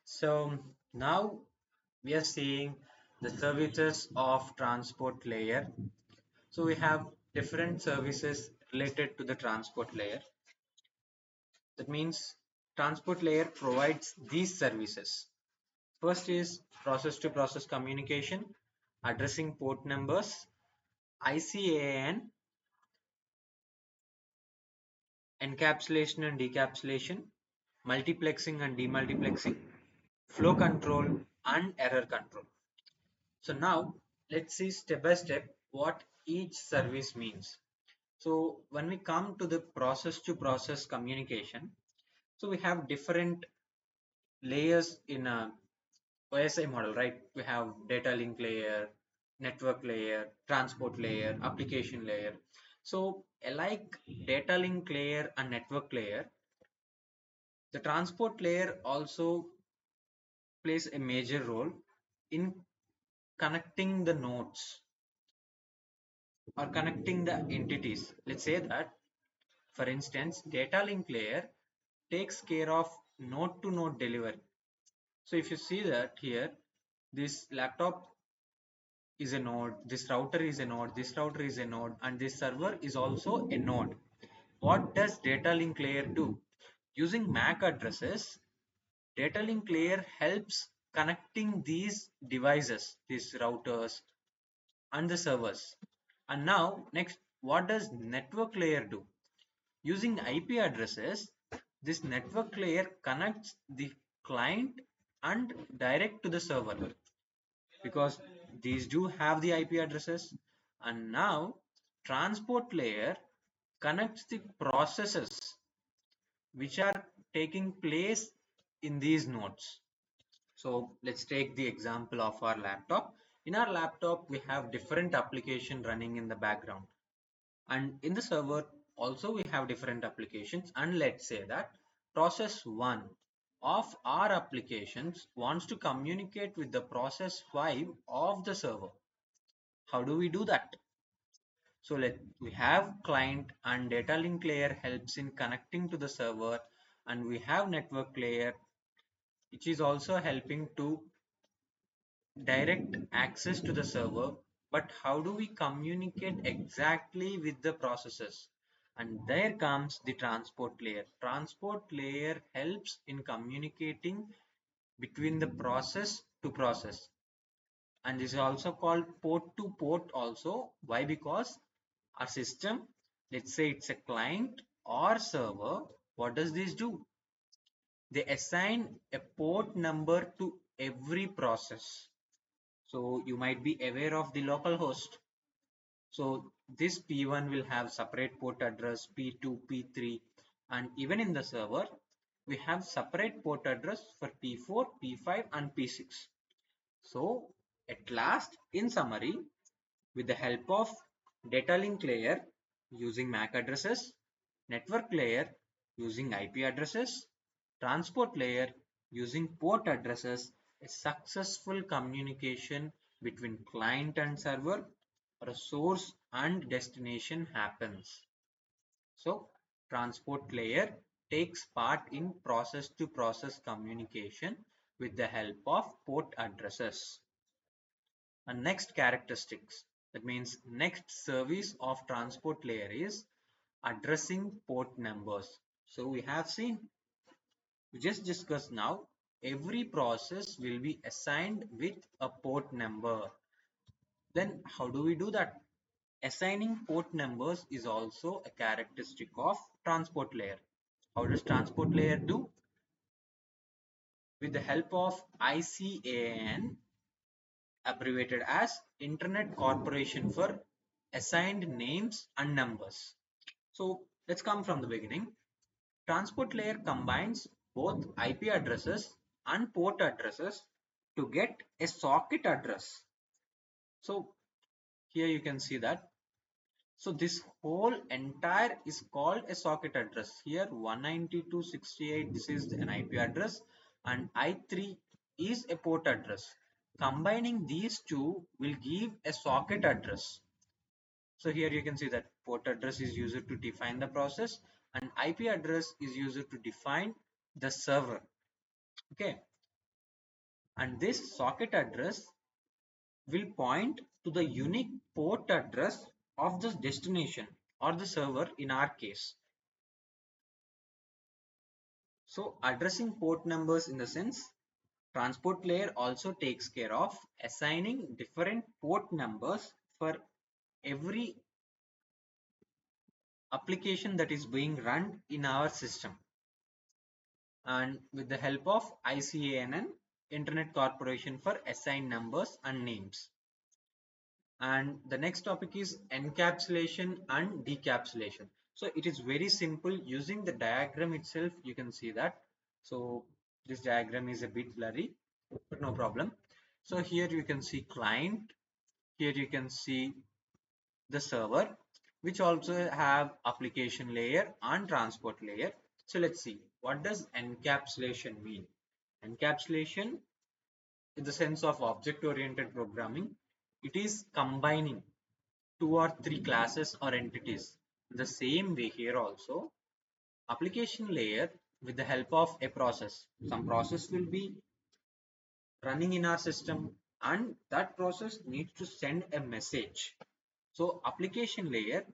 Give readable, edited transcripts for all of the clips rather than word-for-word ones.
So now we are seeing the services of transport layer. So we have different services related to the transport layer. That means transport layer provides these services. First is process to process communication, addressing port numbers, ICANN, encapsulation and decapsulation, multiplexing and demultiplexing, flow control and error control. So now let's see step by step what each service means. So when we come to the process to process communication, so we have different layers in a OSI model, right? We have data link layer, network layer, transport layer, application layer. So like data link layer and network layer, the transport layer also plays a major role in connecting the nodes or connecting the entities. Let's say that, for instance, data link layer takes care of node to node delivery. So if you see that here, this laptop is a node, this router is a node, this router is a node, and this server is also a node. What does data link layer do? Using MAC addresses, data link layer helps connecting these devices, these routers and the servers. And now next, what does network layer do? Using IP addresses, this network layer connects the client and direct to the server, because these do have the IP addresses. And now transport layer connects the processes which are taking place in these nodes. So let's take the example of our laptop. In our laptop, we have different application running in the background. And in the server, also we have different applications. And let's say that process 1 of our applications wants to communicate with the process 5 of the server. How do we do that? So we have client and data link layer helps in connecting to the server, and we have network layer which is also helping to direct access to the server. But how do we communicate exactly with the processes? And there comes the transport layer. Transport layer helps in communicating between the process to process, and this is also called port to port also. Why? Because our system, let's say it's a client or server, what does this do? They assign a port number to every process. So you might be aware of the local host. So this P1 will have separate port address, P2, P3, and even in the server, we have separate port address for P4, P5, and P6. So at last, in summary, with the help of data link layer using MAC addresses, network layer using IP addresses, transport layer using port addresses, a successful communication between client and server, or a source and destination happens. So transport layer takes part in process to process communication with the help of port addresses. And next characteristics, that means next service of transport layer is addressing port numbers. So we have seen, we just discussed now, every process will be assigned with a port number. Then how do we do that? Assigning port numbers is also a characteristic of transport layer. How does transport layer do? With the help of ICANN, abbreviated as Internet Corporation for Assigned Names and Numbers. So let's come from the beginning. Transport layer combines both IP addresses and port addresses to get a socket address. So here you can see that. So this whole entire is called a socket address. Here 192.68, this is an IP address, and I3 is a port address. Combining these two will give a socket address. So here you can see that port address is used to define the process, and IP address is used to define the server. Okay. and this socket address will point to the unique port address of the destination or the server in our case. So addressing port numbers in the sense, transport layer also takes care of assigning different port numbers for every application that is being run in our system, and with the help of ICANN, Internet Corporation for assigned numbers and names. And the next topic is encapsulation and decapsulation. So it is very simple. Using the diagram itself, you can see that. So this diagram is a bit blurry, but no problem. So here you can see client, here you can see the server, which also have application layer and transport layer. So let's see, what does encapsulation mean? Encapsulation, in the sense of object oriented programming, it is combining two or three classes or entities. The same way here also, application layer, with the help of a process, some process will be running in our system, and that process needs to send a message. So application layer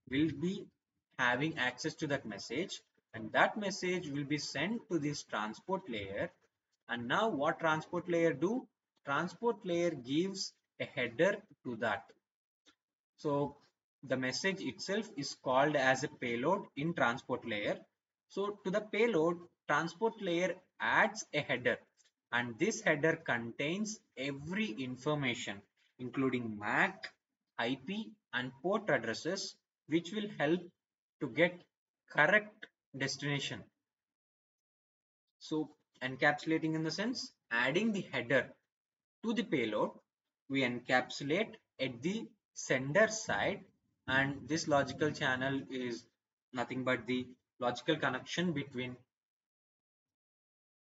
will be having access to that message, and that message will be sent to this transport layer. And now what transport layer do? Transport layer gives a header to that. So the message itself is called as a payload in transport layer. So to the payload, transport layer adds a header, and this header contains every information including MAC, IP and port addresses, which will help to get correct destination. So encapsulating in the sense, adding the header to the payload, we encapsulate at the sender side, and this logical channel is nothing but the logical connection between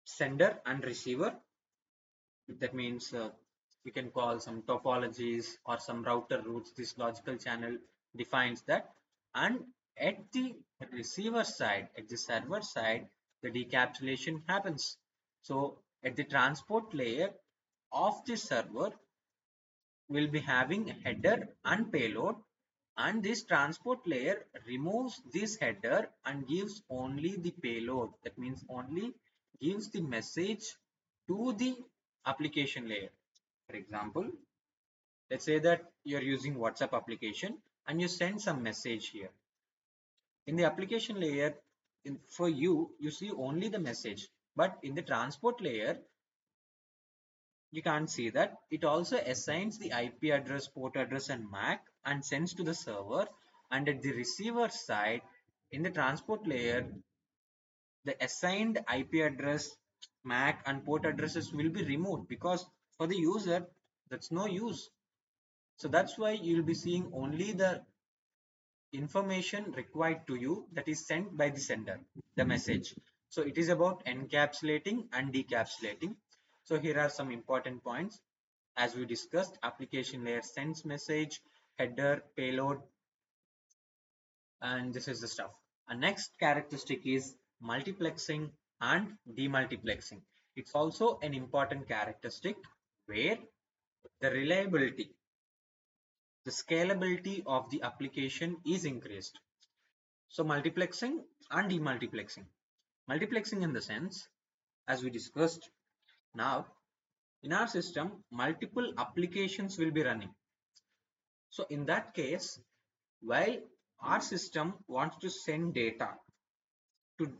sender and receiver. That means we can call some topologies or some router routes. This logical channel defines that, and at the receiver side, at the server side, the decapsulation happens. So at the transport layer of the server, will be having header and payload, and this transport layer removes this header and gives only the payload. That means only gives the message to the application layer. For example, let's say that you're using WhatsApp application and you send some message here. In the application layer, for you, you see only the message, but in the transport layer, you can't see that. It also assigns the IP address, port address and MAC and sends to the server. And at the receiver side, in the transport layer, the assigned IP address, MAC and port addresses will be removed, because for the user, that's no use. So that's why you'll be seeing only the information required to you that is sent by the sender, the message. So it is about encapsulating and decapsulating. So here are some important points. As we discussed, application layer sends message, header, payload, and this is the stuff. A next characteristic is multiplexing and demultiplexing. It's also an important characteristic where the reliability, the scalability of the application is increased. So multiplexing and demultiplexing. Multiplexing in the sense, as we discussed, now in our system, multiple applications will be running. So in that case, while our system wants to send data to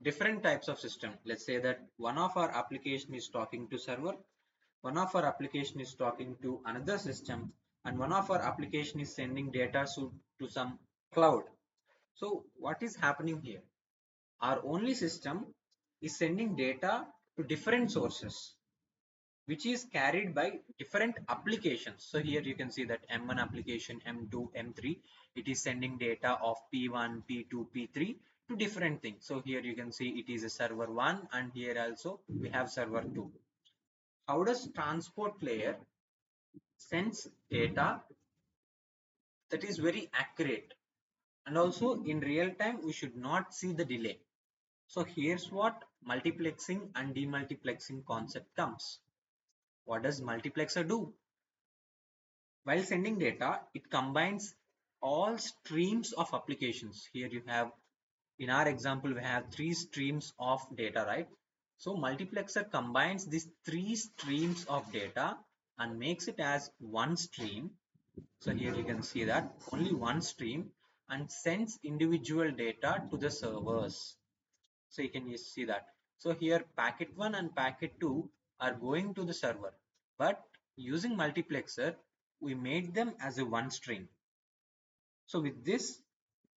different types of system, let's say that one of our application is talking to server, one of our application is talking to another system, and one of our application is sending data to some cloud. So what is happening here? Our only system is sending data to different sources, which is carried by different applications. So here you can see that M1 application, M2, M3, it is sending data of P1, P2, P3 to different things. So here you can see it is a server 1, and here also we have server 2. How does transport layer sends data that is very accurate, and also in real time we should not see the delay. So here's what multiplexing and demultiplexing concept comes. What does multiplexer do? While sending data, it combines all streams of applications. Here you have, in our example, we have three streams of data, right? So multiplexer combines these three streams of data and makes it as one stream. So here you can see that only one stream, and sends individual data to the servers. So you can see that. So here packet 1 and packet 2 are going to the server, but using multiplexer, we made them as a one stream. So with this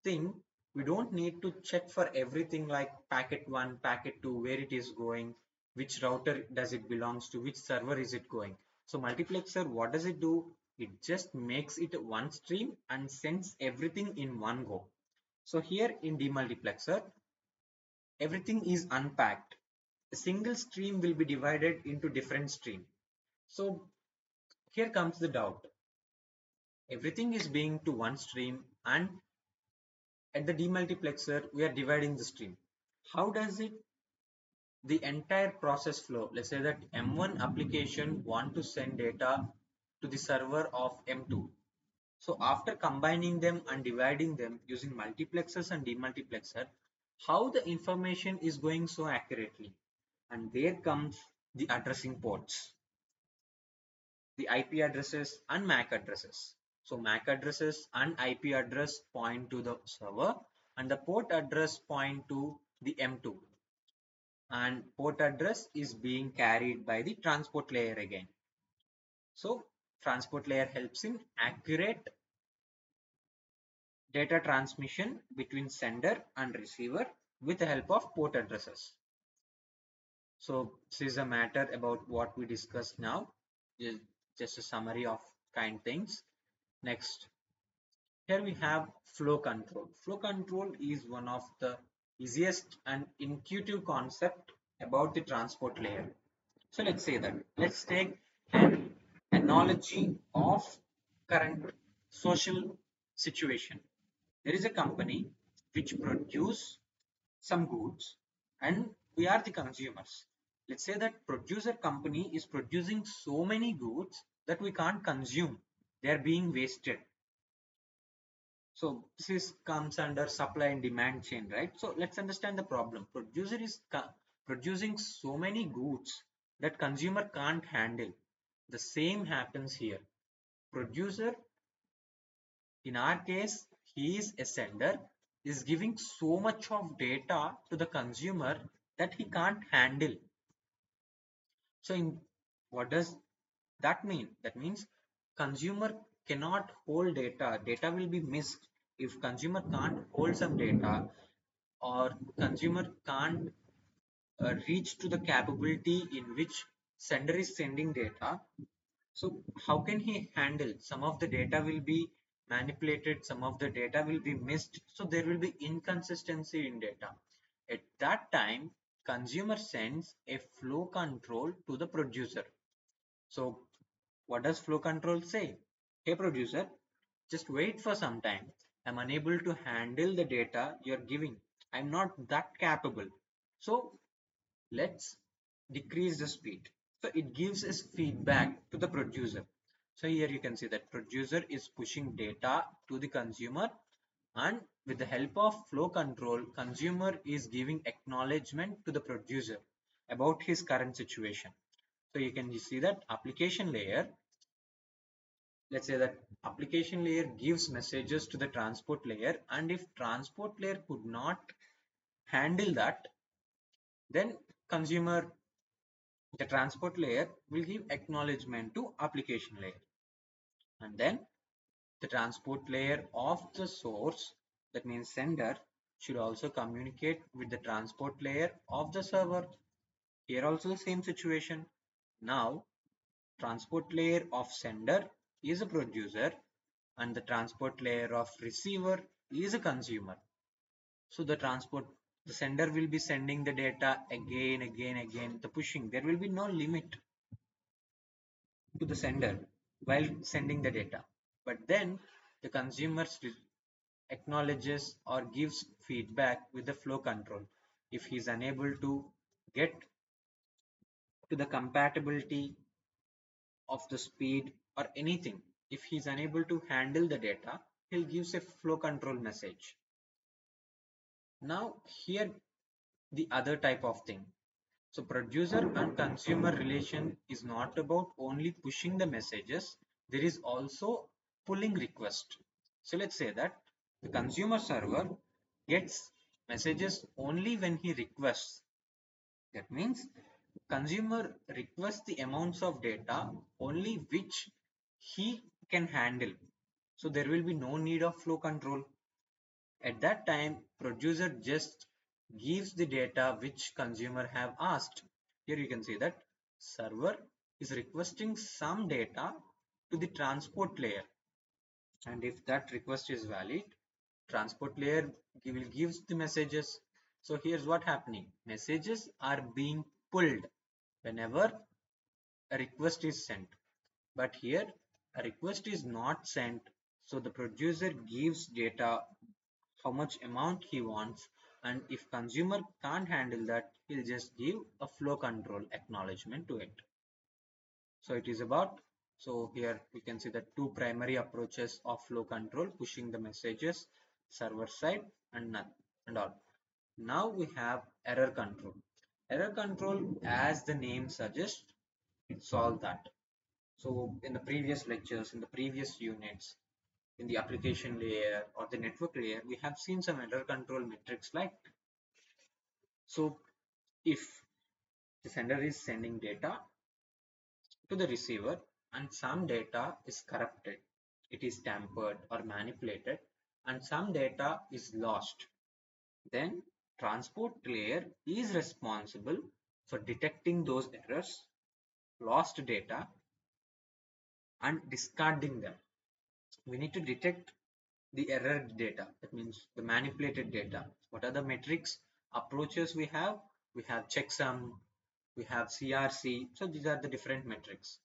thing, we don't need to check for everything like packet 1, packet 2, where it is going, which router does it belongs to, which server is it going. So multiplexer, what does it do? It just makes it one stream and sends everything in one go. So here in demultiplexer, everything is unpacked. A single stream will be divided into different streams. So here comes the doubt. Everything is being to one stream, and at the demultiplexer, we are dividing the stream. How does it the entire process flow? Let's say that M1 application want to send data to the server of M2. So after combining them and dividing them using multiplexers and demultiplexer, how the information is going so accurately? And there comes the addressing ports, the IP addresses and MAC addresses. So MAC addresses and IP address point to the server, and the port address point to the M2, and port address is being carried by the transport layer again. So transport layer helps in accurate data transmission between sender and receiver with the help of port addresses. So this is a matter about what we discussed now. Just a summary of kind things. Next, here we have flow control. Flow control is one of the easiest and intuitive concept about the transport layer. So let's say that. Let's take an analogy of current social situation. There is a company which produce some goods, and we are the consumers. Let's say that producer company is producing so many goods that we can't consume. They are being wasted. So this is comes under supply and demand chain, right? So let's understand the problem. Producer is producing so many goods that consumer can't handle. The same happens here. Producer, in our case, he is a sender, is giving so much of data to the consumer that he can't handle. So what does that mean? That means consumer cannot hold data. Data will be missed if consumer can't hold some data, or consumer can't reach to the capability in which sender is sending data. So how can he handle? Some of the data will be manipulated, some of the data will be missed. So there will be inconsistency in data. At that time, consumer sends a flow control to the producer. So what does flow control say? Hey producer, just wait for some time. I'm unable to handle the data you're giving. I'm not that capable. So let's decrease the speed. So it gives us feedback to the producer. So here you can see that producer is pushing data to the consumer, and with the help of flow control, consumer is giving acknowledgement to the producer about his current situation. So you can see that application layer, let's say that application layer gives messages to the transport layer, and if transport layer could not handle that, then consumer, the transport layer will give acknowledgement to application layer, and then the transport layer of the source, that means sender, should also communicate with the transport layer of the server. Here also the same situation. Now transport layer of sender is a producer, and the transport layer of receiver is a consumer. So the sender will be sending the data again, the pushing. There will be no limit to the sender while sending the data. But then the consumer acknowledges or gives feedback with the flow control. If he is unable to get to the compatibility of the speed or anything. If he's unable to handle the data, he'll give a flow control message. Now here the other type of thing. So producer and consumer relation is not about only pushing the messages. There is also pulling request. So let's say that the consumer server gets messages only when he requests. That means consumer requests the amounts of data only which he can handle. So there will be no need of flow control. At that time, producer just gives the data which consumer have asked. Here you can see that server is requesting some data to the transport layer, and if that request is valid, transport layer will gives the messages. So here's what happening: messages are being pulled whenever a request is sent, but here a request is not sent, so the producer gives data how much amount he wants, and if consumer can't handle that, he'll just give a flow control acknowledgement to it. So it is about, so here we can see the two primary approaches of flow control: pushing the messages server side and none and all. Now we have error control. Error control, as the name suggests, it solves that. So in the previous lectures, in the previous units, in the application layer or the network layer, we have seen some error control metrics like, so if the sender is sending data to the receiver and some data is corrupted, it is tampered or manipulated, and some data is lost, then transport layer is responsible for detecting those errors, lost data, and discarding them. We need to detect the error data, that means the manipulated data. What are the metrics approaches we have? We have checksum, we have CRC. So these are the different metrics,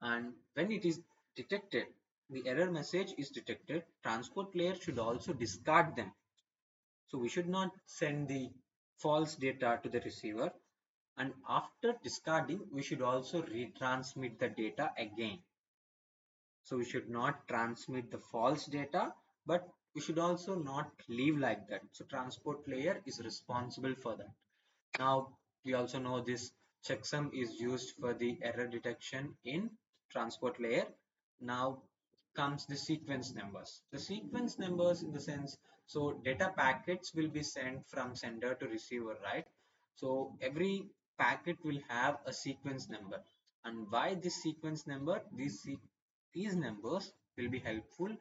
and when it is detected, the error message is detected, transport layer should also discard them. So we should not send the false data to the receiver, and after discarding we should also retransmit the data again. So we should not transmit the false data, but we should also not leave like that. So transport layer is responsible for that. Now we also know this checksum is used for the error detection in transport layer. Now comes the sequence numbers. The sequence numbers in the sense, so data packets will be sent from sender to receiver, right? So every packet will have a sequence number. And why this sequence number? These numbers will be helpful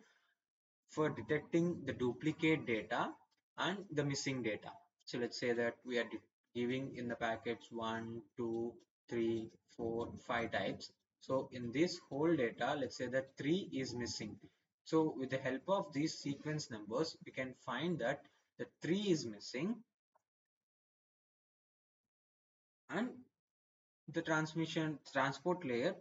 for detecting the duplicate data and the missing data. So let's say that we are giving in the packets 1, 2, 3, 4, 5 types. So in this whole data, let's say that 3 is missing. So with the help of these sequence numbers, we can find that the 3 is missing, and the transport layer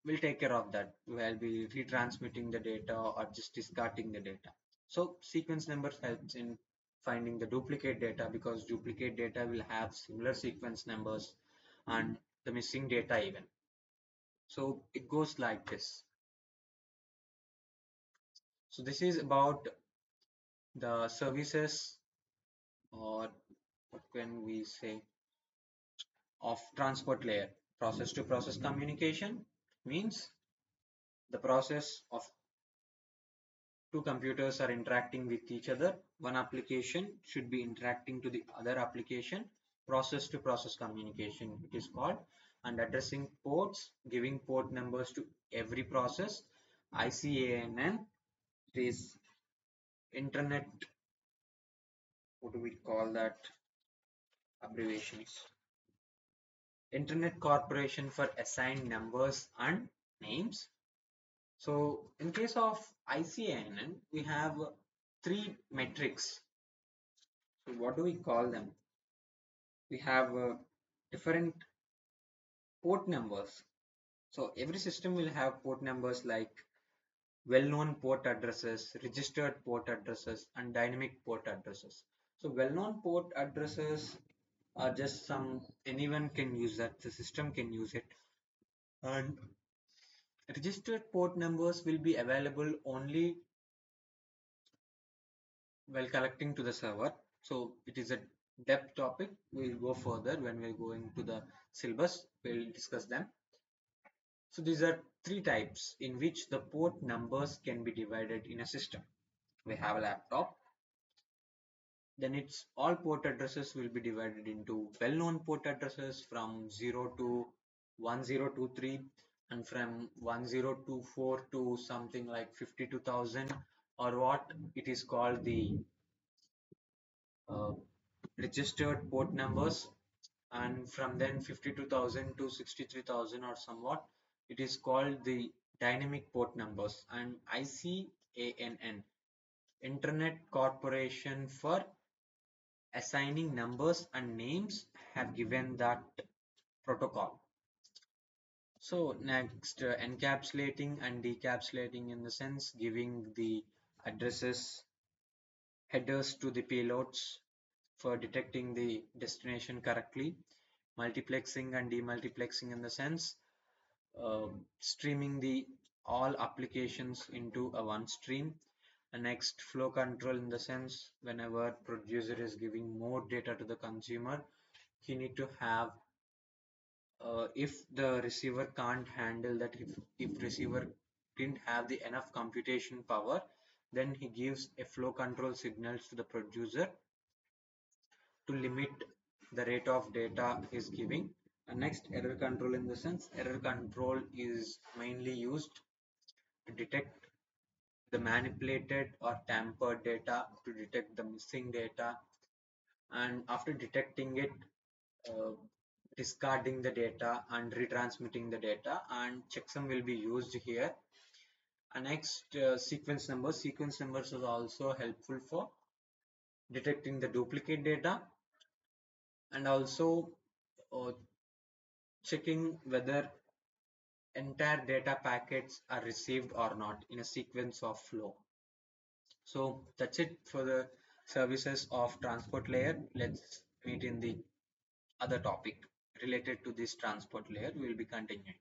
will take care of that. We'll be retransmitting the data or just discarding the data. So sequence numbers helps in finding the duplicate data, because duplicate data will have similar sequence numbers and the missing data even. So it goes like this. So this is about the services, or what can we say, of transport layer. Process to process communication means the process of two computers are interacting with each other. One application should be interacting to the other application. Process to process communication it is called, and addressing ports, giving port numbers to every process. ICANN, it is internet, what do we call that, abbreviations, Internet Corporation for assigned numbers and names. So in case of ICANN, we have three metrics. So what do we call them? We have different port numbers. So every system will have port numbers like well-known port addresses, registered port addresses, and dynamic port addresses. So well-known port addresses are just anyone can use that, the system can use it. And Registered port numbers will be available only while connecting to the server. So it is a depth topic. We'll go further when we're going to the syllabus. We'll discuss them. So these are three types in which the port numbers can be divided in a system. We have a laptop, then its all port addresses will be divided into well-known port addresses from 0 to 1023 and from 1024 to something like 52,000, or what it is called the uh, registered port numbers, and from then 52,000 to 63,000 or somewhat it is called the dynamic port numbers. And ICANN, Internet Corporation for Assigning Numbers and Names, have given that protocol. So next, encapsulating and decapsulating, in the sense giving the addresses headers to the payloads for detecting the destination correctly. Multiplexing and demultiplexing, in the sense uh, streaming the all applications into a one stream. And next, flow control, in the sense whenever producer is giving more data to the consumer, he need to have if the receiver can't handle that, if receiver didn't have the enough computation power, then he gives a flow control signals to the producer to limit the rate of data is giving. And next, error control, in the sense error control is mainly used to detect the manipulated or tampered data, to detect the missing data, and after detecting it, uh, discarding the data and retransmitting the data, and checksum will be used here. And next, sequence numbers is also helpful for detecting the duplicate data, and also uh, checking whether entire data packets are received or not in a sequence of flow. So that's it for the services of transport layer. Let's meet in the other topic related to this transport layer. We will be continuing.